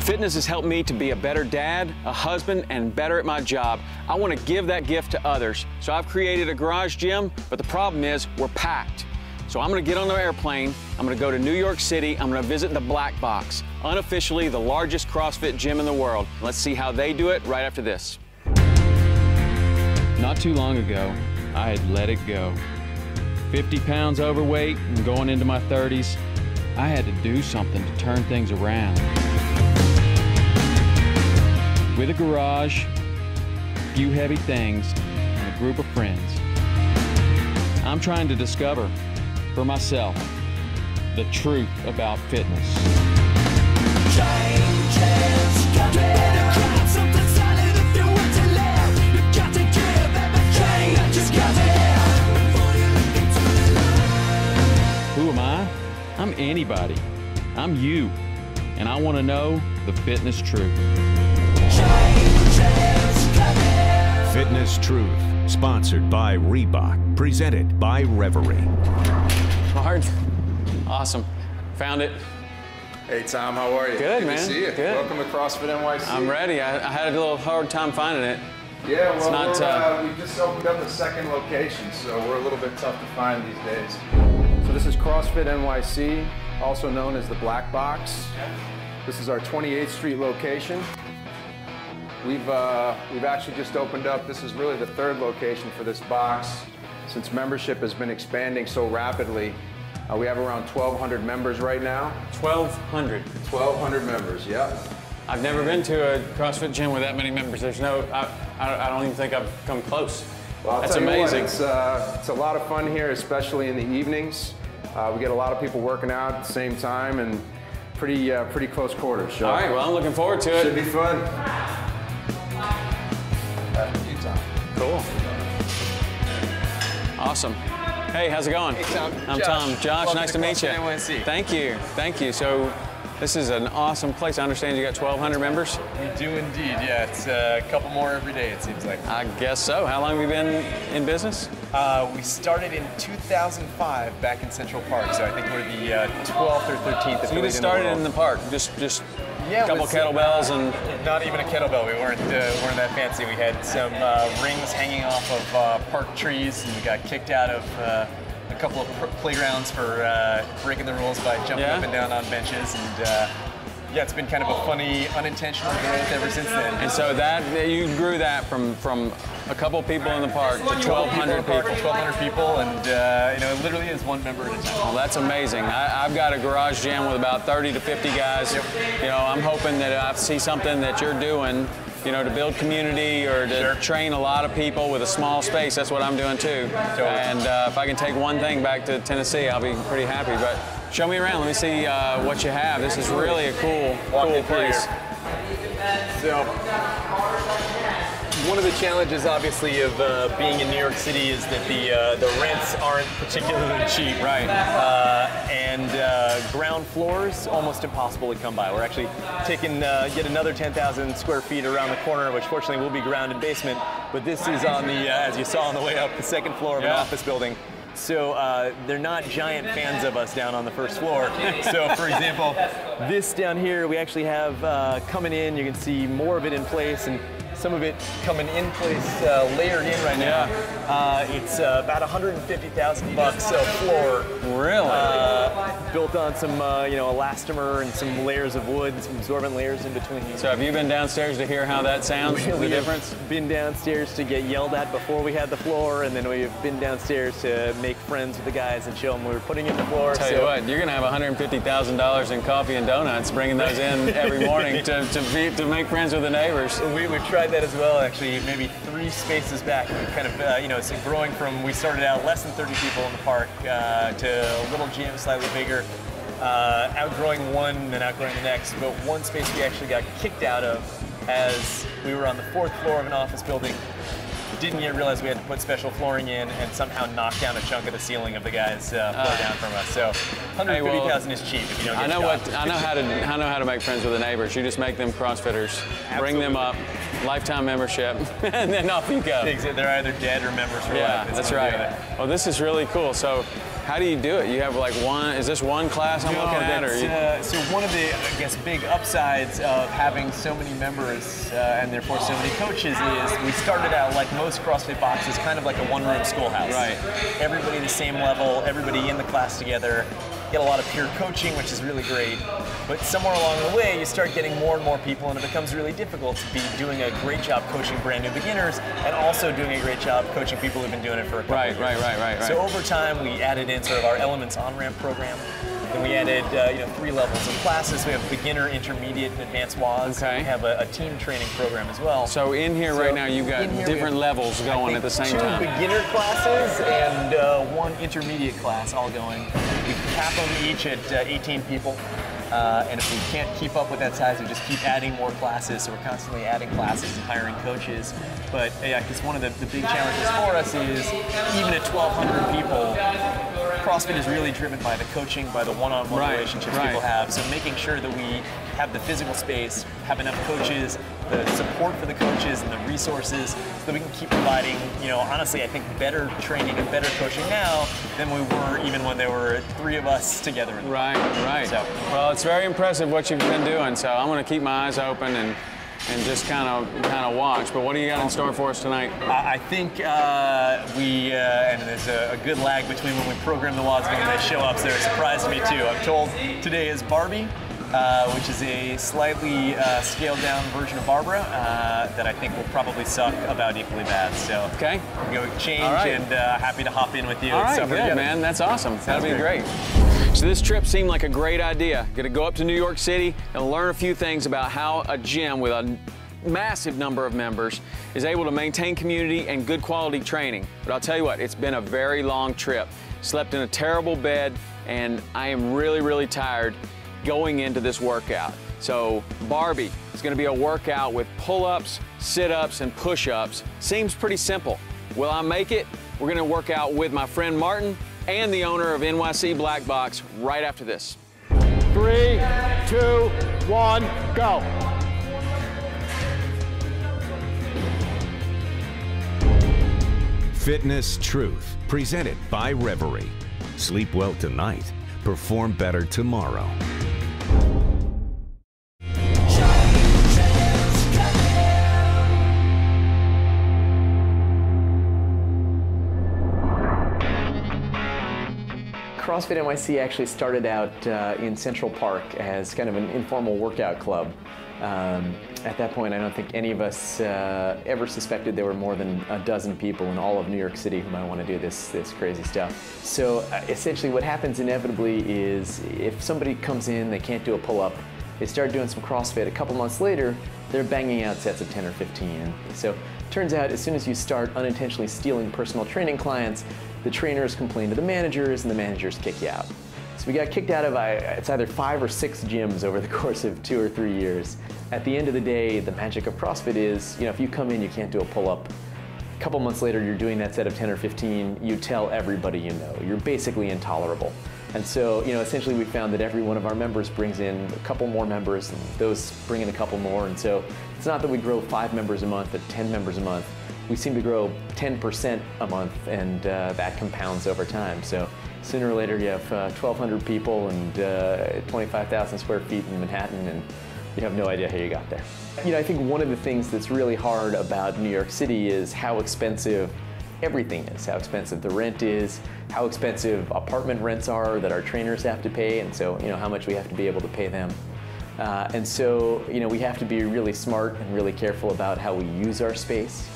Fitness has helped me to be a better dad, a husband, and better at my job. I want to give that gift to others. So I've created a garage gym, but the problem is we're packed. So I'm going to get on the airplane, I'm going to go to New York City, I'm going to visit the Black Box, unofficially the largest CrossFit gym in the world. Let's see how they do it right after this. Not too long ago, I had let it go. 50 pounds overweight and going into my 30s, I had to do something to turn things around. With a garage, a few heavy things, and a group of friends, I'm trying to discover for myself the truth about fitness. Who am I? I'm anybody. I'm you, and I want to know the fitness truth. Fitness Truth, sponsored by Reebok, presented by Reverie. Hard. Awesome. Found it. Hey Tom, how are you? Good, man. Good to see you. Good. Welcome to CrossFit NYC. I'm ready. I had a little hard time finding it. Yeah, It's well, not, we just opened up the second location, so we're a little bit tough to find these days. So this is CrossFit NYC, also known as the Black Box. This is our 28th Street location. We've actually just opened up. This is really the third location for this box. Since membership has been expanding so rapidly, we have around 1,200 members right now. 1,200. 1,200 members, yep. I've never been to a CrossFit gym with that many members. There's no, I don't even think I've come close. Well, That's amazing. It's a lot of fun here, especially in the evenings. We get a lot of people working out at the same time and pretty close quarters. So all right, well, I'm looking forward to it. should be fun. Cool. Awesome. Hey, how's it going? Hey, Tom. I'm Josh. Tom. Josh, Welcome nice to meet you. NYC. Thank you. Thank you. So, this is an awesome place. I understand you got 1,200 members? We do indeed, yeah. It's a couple more every day, it seems like. I guess so. How long have you been in business? We started in 2005 back in Central Park, so I think we're the 12th or 13th. So you just started in the park, just Yeah, a couple with kettlebells and... Not even a kettlebell. We weren't that fancy. We had some rings hanging off of park trees, and we got kicked out of a couple of playgrounds for breaking the rules by jumping up and down on benches. And yeah, it's been kind of a funny, unintentional growth ever since then. And so you grew that from a couple people in the park to 1,200 people. 1,200 people, and you know, it literally is one member at a time. Well, that's amazing. I've got a garage gym with about 30 to 50 guys. Yep. You know, I'm hoping that I see something that you're doing, you know, to build community or to train a lot of people with a small space. That's what I'm doing too. Totally. And if I can take one thing back to Tennessee, I'll be pretty happy. But show me around. Let me see what you have. This is really a cool place. So, one of the challenges, obviously, of being in New York City is that the rents aren't particularly cheap. Right. And ground floors, almost impossible to come by. We're actually taking yet another 10,000 square feet around the corner, which fortunately will be ground and basement. But this is on the, as you saw on the way up, the second floor of an office building. So they're not giant fans of us down on the first floor. So for example, this down here, we actually have coming in, you can see more of it in place, and some of it coming in place, layered in right now. It's about $150,000 a floor. Really? Built on some, you know, elastomer and some layers of wood, some absorbent layers in between. So have you been downstairs to hear how that sounds, the difference? We've been downstairs to get yelled at before we had the floor, and then we've been downstairs to make friends with the guys and show them we were putting in the floor. Tell you what, you're going to have $150,000 in coffee and donuts, bringing those in every morning to make friends with the neighbors. We've tried that as well, actually, maybe 3 spaces back. We've kind of, you know, it's growing from, we started out less than 30 people in the park to a little gym, slightly bigger, outgrowing one and then outgrowing the next. But one space we actually got kicked out of as we were on the 4th floor of an office building. Didn't yet realize we had to put special flooring in and somehow knock down a chunk of the ceiling of the guys floor down from us. So 150,000 is cheap if you don't get I know how to make friends with the neighbors. You just make them CrossFitters, bring them up, lifetime membership, and then off you go. They're either dead or members for life. Yeah, that's right. Well, this is really cool. So How do you do it? You have like one, is this one class I'm looking at? Or so one of the, I guess, big upsides of having so many members and therefore so many coaches is we started out like most CrossFit boxes, kind of like a one-room schoolhouse. Right. Everybody the same level, everybody in the class together. Get a lot of peer coaching, which is really great. But somewhere along the way, you start getting more and more people, and it becomes really difficult to be doing a great job coaching brand new beginners and also doing a great job coaching people who've been doing it for a couple of years. Right. So over time, we added in sort of our Elements on-ramp program. Then we added 3 levels of classes. We have beginner, intermediate, and advanced WAS. Okay. We have a team training program as well. So in here right now, you've got different levels going at the same time. 2 beginner classes and 1 intermediate class all going. We cap them each at 18 people. And if we can't keep up with that size, we just keep adding more classes. So we're constantly adding classes and hiring coaches. But I guess one of the big challenges for us is even at 1,200 people, CrossFit is really driven by the coaching, by the one-on-one relationships people have. So making sure that we have the physical space, have enough coaches, the support for the coaches and the resources so that we can keep providing, honestly, I think better training and better coaching now than we were even when there were 3 of us together. Right. So, well, it's very impressive what you've been doing, so I'm going to keep my eyes open and just kind of watch. But what do you got in store for us tonight? I think and there's a good lag between when we program the WADs and when they show up, so they're a surprise to me too. I'm told today is Barbie, which is a slightly scaled down version of Barbara that I think will probably suck about equally bad. So okay, we'll go change and happy to hop in with you. All right, good, together. Man. That's awesome. That'll be great. So this trip seemed like a great idea. Gonna go up to New York City and learn a few things about how a gym with a massive number of members is able to maintain community and good quality training. But I'll tell you what, it's been a very long trip. Slept in a terrible bed, and I am really, really tired going into this workout. So Barbie is gonna be a workout with pull-ups, sit-ups, and push-ups. Seems pretty simple. Will I make it? We're gonna work out with my friend Martin and the owner of NYC Black Box right after this. 3, 2, 1, go. Fitness Truth, presented by Reverie. Sleep well tonight, perform better tomorrow. CrossFit NYC actually started out in Central Park as kind of an informal workout club. At that point, I don't think any of us ever suspected there were more than a dozen people in all of New York City who might want to do this crazy stuff. So essentially what happens inevitably is if somebody comes in, they can't do a pull-up, they start doing some CrossFit, a couple months later, they're banging out sets of 10 or 15. So turns out as soon as you start unintentionally stealing personal training clients, the trainers complain to the managers and the managers kick you out. So we got kicked out of it's either 5 or 6 gyms over the course of 2 or 3 years. At the end of the day, the magic of CrossFit is, if you come in, you can't do a pull-up. A couple months later, you're doing that set of 10 or 15, you tell everybody you know. You're basically intolerable. And so, essentially we found that every one of our members brings in a couple more members, and those bring in a couple more. And so it's not that we grow 5 members a month or 10 members a month. We seem to grow 10% a month, and that compounds over time. So sooner or later, you have 1,200 people and 25,000 square feet in Manhattan, and you have no idea how you got there. I think one of the things that's really hard about New York City is how expensive everything is, how expensive the rent is, how expensive apartment rents are that our trainers have to pay, and so how much we have to be able to pay them. And so we have to be really smart and really careful about how we use our space.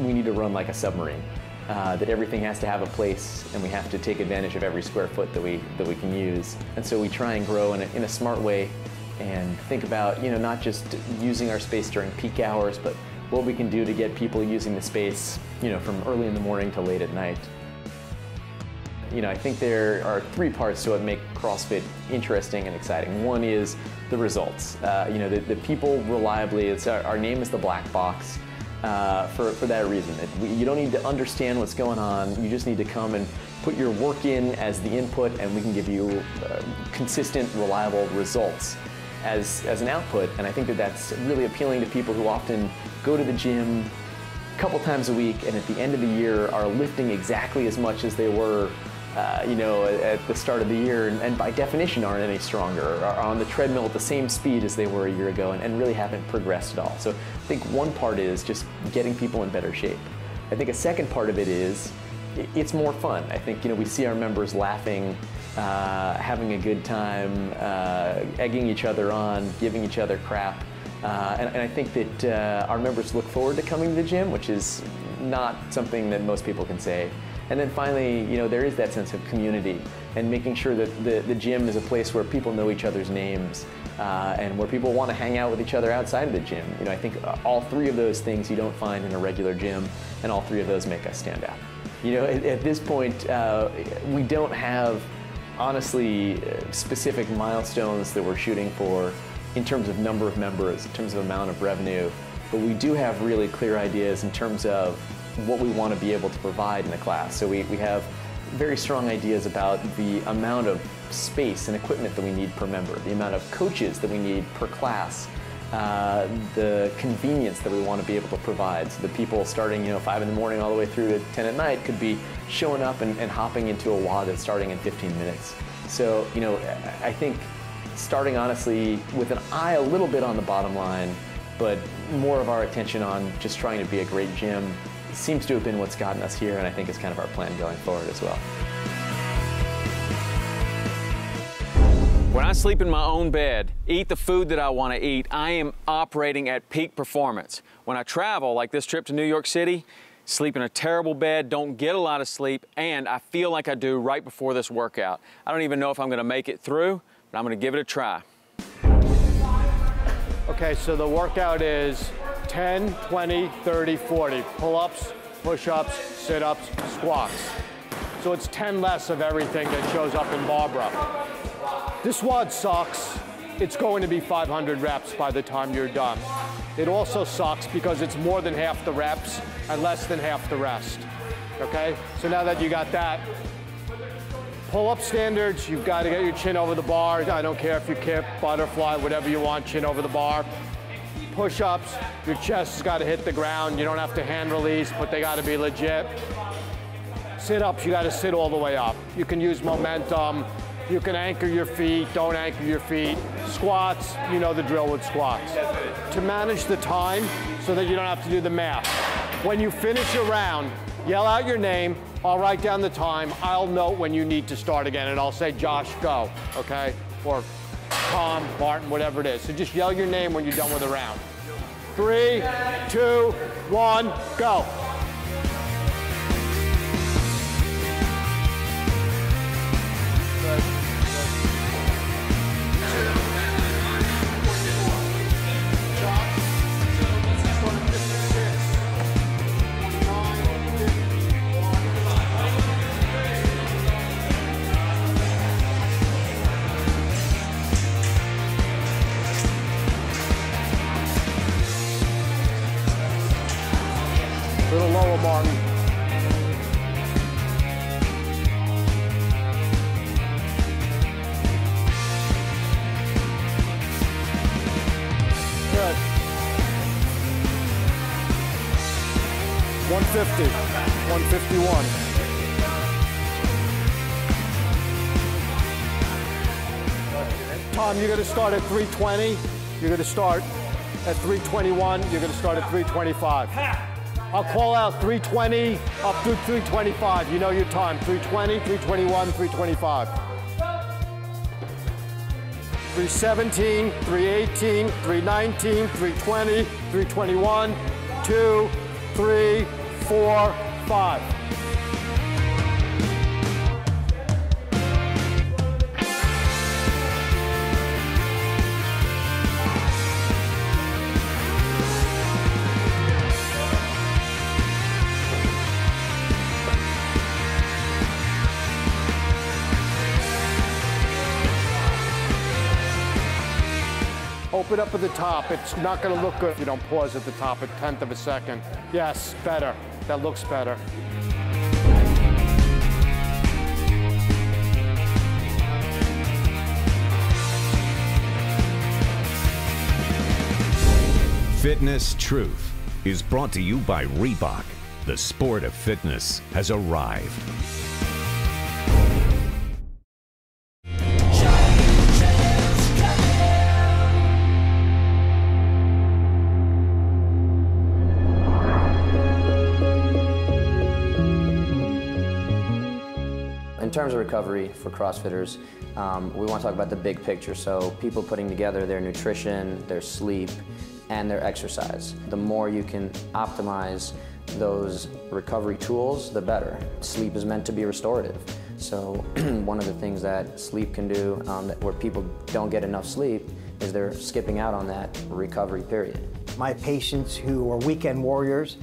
We need to run like a submarine, that everything has to have a place, and we have to take advantage of every square foot that we can use. And so we try and grow in a smart way and think about not just using our space during peak hours, but what we can do to get people using the space from early in the morning to late at night. I think there are 3 parts to what make CrossFit interesting and exciting. One is the results. The people reliably, our name is the Black Box for that reason. You don't need to understand what's going on, you just need to come and put your work in as the input, and we can give you consistent, reliable results as an output. And I think that's really appealing to people who often go to the gym a couple times a week and at the end of the year are lifting exactly as much as they were you know, at the start of the year, and by definition aren't any stronger, are on the treadmill at the same speed as they were a year ago, and really haven't progressed at all. So I think one part is just getting people in better shape. I think a second part of it is it's more fun. I think, you know, we see our members laughing, having a good time, egging each other on, giving each other crap. And I think that our members look forward to coming to the gym, which is not something that most people can say. And then finally, you know, there is that sense of community and making sure that the gym is a place where people know each other's names and where people want to hang out with each other outside of the gym. You know, I think all three of those things you don't find in a regular gym, and all three of those make us stand out. You know, at this point, we don't have, honestly, specific milestones that we're shooting for in terms of number of members, in terms of amount of revenue, but we do have really clear ideas in terms of what we want to be able to provide in a class. So we have very strong ideas about the amount of space and equipment that we need per member, the amount of coaches that we need per class, the convenience that we want to be able to provide. So the people starting, you know, 5 in the morning all the way through to 10 at night could be showing up and hopping into a WOD that's starting in 15 minutes. So, you know, I think starting honestly with an eye a little bit on the bottom line, but more of our attention on just trying to be a great gym seems to have been what's gotten us here, and I think it's kind of our plan going forward as well. When I sleep in my own bed, eat the food that I want to eat, I am operating at peak performance. When I travel, like this trip to New York City, sleep in a terrible bed, don't get a lot of sleep, and I feel like I do right before this workout. I don't even know if I'm going to make it through, but I'm going to give it a try. Okay, so the workout is 10, 20, 30, 40. Pull-ups, push-ups, sit-ups, squats. So it's 10 less of everything that shows up in Barbara. This WOD sucks. It's going to be 500 reps by the time you're done. It also sucks because it's more than half the reps and less than half the rest. Okay? So now that you got that, pull-up standards, you've got to get your chin over the bar. I don't care if you kip, butterfly, whatever you want, chin over the bar. Push-ups, your chest has got to hit the ground. You don't have to hand release, but they got to be legit. Sit-ups, you got to sit all the way up. You can use momentum. You can anchor your feet, don't anchor your feet. Squats, you know the drill with squats. To manage the time so that you don't have to do the math. When you finish your round, yell out your name, I'll write down the time, I'll note when you need to start again, and I'll say, Josh, go, okay? Or Tom, Martin, whatever it is. So just yell your name when you're done with the round. 3, 2, 1, go. A little lower, Martin. Good. 150, 151. Tom, you're going to start at 320. You're going to start at 321. You're going to start at 325. I'll call out 320 up through 325. You know your time. 320, 321, 325. 317, 318, 319, 320, 321, 2, 3, 4, 5. Open up at the top. It's not going to look good if you don't pause at the top a 1/10 of a second. Yes, better. That looks better. Fitness Truth is brought to you by Reebok. The sport of fitness has arrived. terms of recovery for CrossFitters, we want to talk about the big picture. So people putting together their nutrition, their sleep, and their exercise. The more you can optimize those recovery tools, the better. Sleep is meant to be restorative. So one of the things that sleep can do, where people don't get enough sleep, is they're skipping out on that recovery period. My patients who are weekend warriors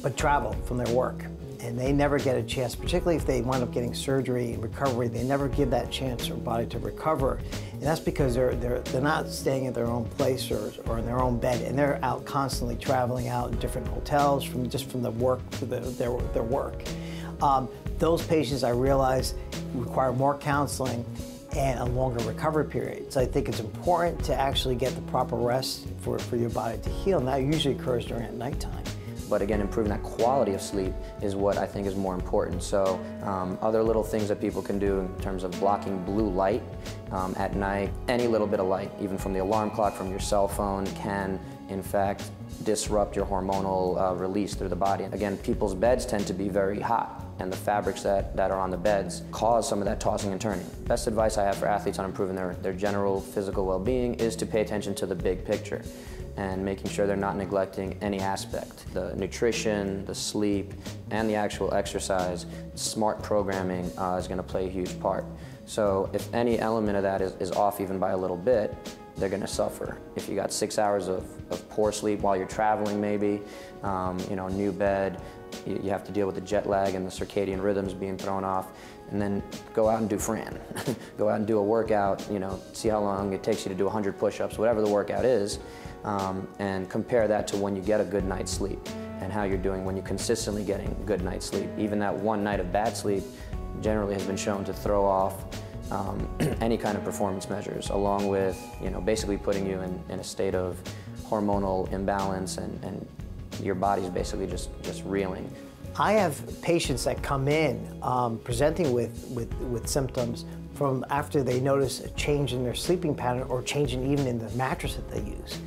but travel from their work, and they never get a chance, particularly if they wind up getting surgery and recovery, they never give that chance for their body to recover. And that's because they're not staying at their own place or in their own bed, and they're out constantly traveling out in different hotels from the work to their work. Those patients, I realize, require more counseling and a longer recovery period. So I think it's important to actually get the proper rest for your body to heal, and that usually occurs during at nighttime. But again, improving that quality of sleep is what I think is more important. So other little things that people can do in terms of blocking blue light at night, any little bit of light, even from the alarm clock, from your cell phone, can in fact disrupt your hormonal release through the body. Again, people's beds tend to be very hot, and the fabrics that are on the beds cause some of that tossing and turning. Best advice I have for athletes on improving their general physical well-being is to pay attention to the big picture and making sure they're not neglecting any aspect. The nutrition, the sleep, and the actual exercise. Smart programming is going to play a huge part. So if any element of that is off even by a little bit, they're going to suffer. If you got 6 hours of poor sleep while you're traveling, maybe, new bed, you have to deal with the jet lag and the circadian rhythms being thrown off, and then go out and do Fran. Go out and do a workout, see how long it takes you to do 100 push-ups, whatever the workout is, and compare that to when you get a good night's sleep and how you're doing when you're consistently getting good night's sleep. Even that one night of bad sleep generally has been shown to throw off any kind of performance measures, along with basically putting you in a state of hormonal imbalance, and your body's basically just reeling. I have patients that come in presenting with symptoms from after they notice a change in their sleeping pattern or changing even in the mattress that they use.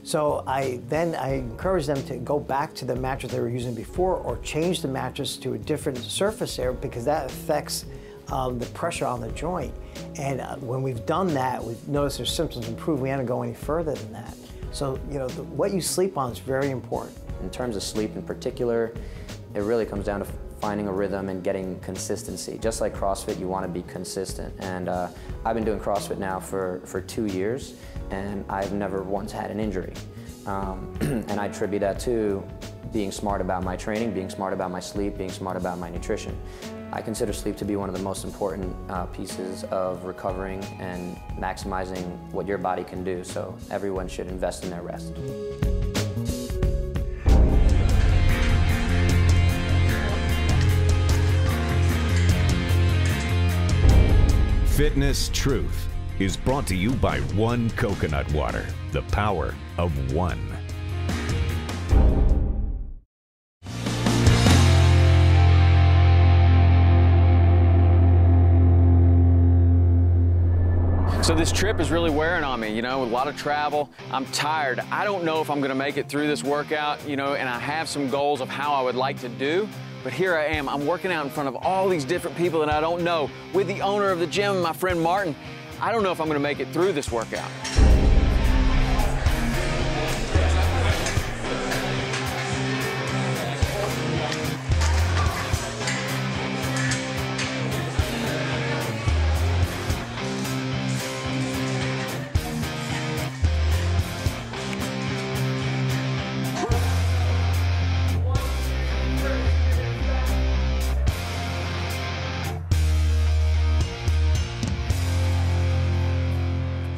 So I encourage them to go back to the mattress they were using before, or change the mattress to a different surface area, because that affects the pressure on the joint. And when we've done that, we've noticed their symptoms improve. We don't go any further than that. So what you sleep on is very important. In terms of sleep in particular, it really comes down to finding a rhythm and getting consistency. Just like CrossFit, you want to be consistent. And I've been doing CrossFit now for 2 years, and I've never once had an injury. And I attribute that to being smart about my training, being smart about my sleep, being smart about my nutrition. I consider sleep to be one of the most important pieces of recovering and maximizing what your body can do, so everyone should invest in their rest. Fitness Truth is brought to you by One Coconut Water, the power of one. So this trip is really wearing on me, with a lot of travel. I'm tired. I don't know if I'm gonna make it through this workout, and I have some goals of how I would like to do. But here I am, I'm working out in front of all these different people that I don't know, with the owner of the gym, my friend Martin. I don't know if I'm gonna make it through this workout.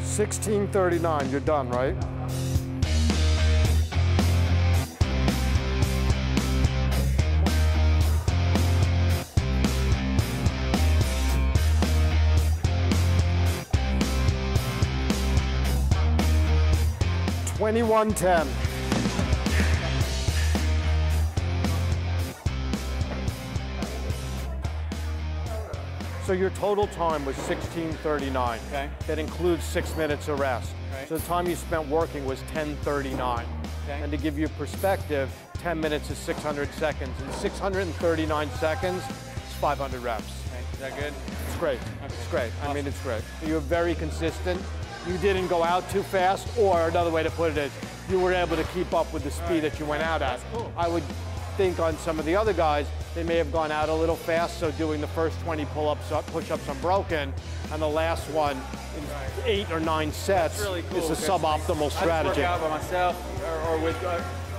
$16.39, you're done, right? $21.10. So your total time was $16.39. Okay. That includes 6 minutes of rest. Right. So the time you spent working was $10.39. Okay. And to give you perspective, 10 minutes is 600 seconds. And 639 seconds is 500 reps. Okay. Is that good? It's great. It's great. I mean, it's great. You're very consistent. You didn't go out too fast, or another way to put it is, you were able to keep up with the speed that you went out at. I would think on some of the other guys, they may have gone out a little fast, so doing the first 20 pull-ups, push-ups unbroken, and the last one in 8 or 9 sets really cool, is a suboptimal strategy. I just work out by myself or with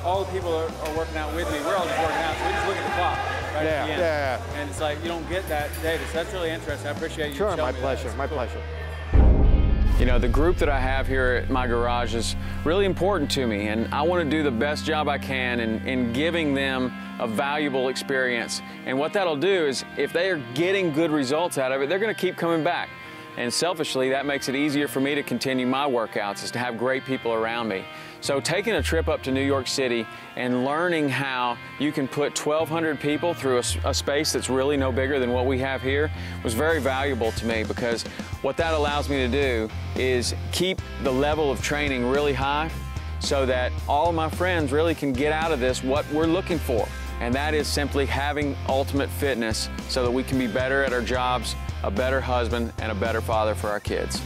all the people are working out with me. We're all just working out, so we just look at the clock right at the end. Yeah. And it's like, you don't get that data, so that's really interesting. I appreciate you Sure, showing my me pleasure, that. my pleasure. You know, the group that I have here at my garage is really important to me, and I want to do the best job I can in giving them a valuable experience. And what that'll do is, if they are getting good results out of it, they're going to keep coming back. And selfishly, that makes it easier for me to continue my workouts, is to have great people around me. So taking a trip up to New York City and learning how you can put 1,200 people through a space that's really no bigger than what we have here was very valuable to me, because what that allows me to do is keep the level of training really high so that all of my friends really can get out of this what we're looking for. And that is simply having ultimate fitness so that we can be better at our jobs, a better husband, and a better father for our kids.